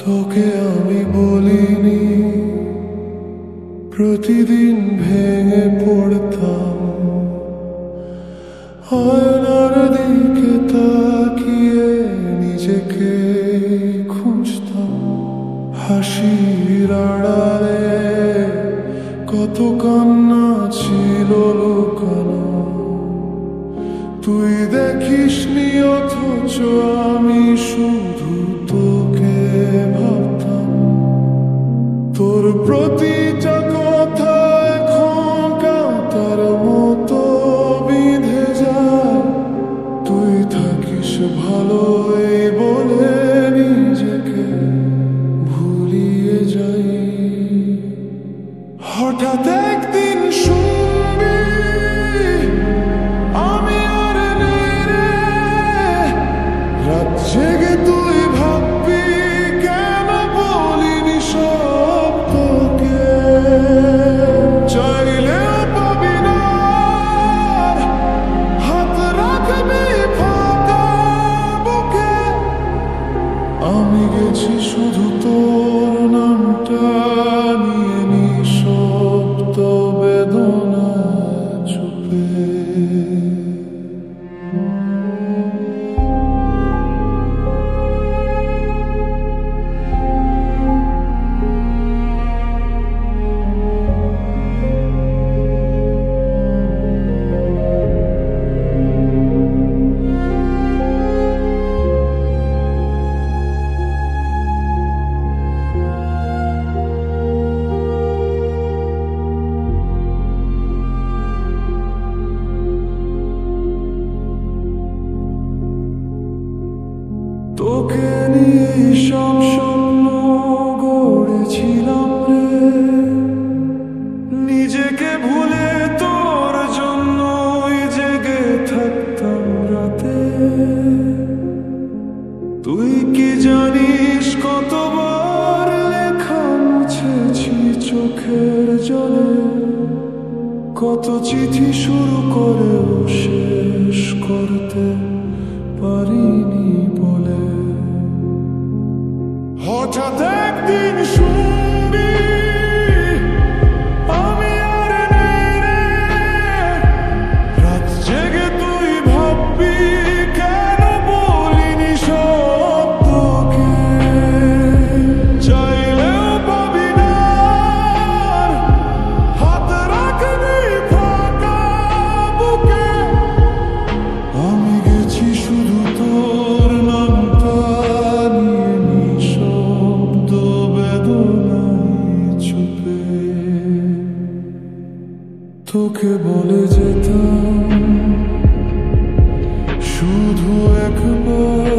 তোকে আমি বলিনি, প্রতিদিন ভেঙে পড়তাম, আয়নার দিকে তাকিয়ে নিজেকে খুঁজতাম। হাসির আড়ালে কত কান্না ছিল লুকানো, তুই দেখিসনি অথচ আমি শুধু তোকে ভাবতাম। তোর প্রতিটা কথা এখন কাঁটার মতো বিঁধে যায়, তুই থাকিস ভালো এই বলে নিজেকে ভুলিয়ে যাই। হঠাৎ একদিন শুনবি আমি আর নেই রে, রাত জেগে তুই ভাববি কেন বলিনি সব তোকে। চাইলেও পাবি না, হাত রাখবি ফাঁকা বুকে। আমি গেছি শুধু তোর নামটা নিয়ে নিঃশব্দ বেদনা চুপে। তোকে নিয়ে সব স্বপ্ন গড়েছিলাম রে, নিজেকে ভুলে তোর জন্যই জেগে থাকতাম রাতে। তুই কি জানিস কতবার লেখা মুছেছি চোখের জলে, কত চিঠি শুরু করেও শেষ করতে পারিনি বলে। হঠাৎ একদিন শুনবি আমি আর নেই রে, রাত জেগে তুই ভাববি কেন বলিনি সব তোকে। চাইলেও পাবি না, হাত রাখবি ফাঁকা বুকে। আমি গেছি শুধু তোর নামটা নিয়ে নিঃশব্দ বেদনায় চুপে। তোকে বলে যেতাম শুধু একবার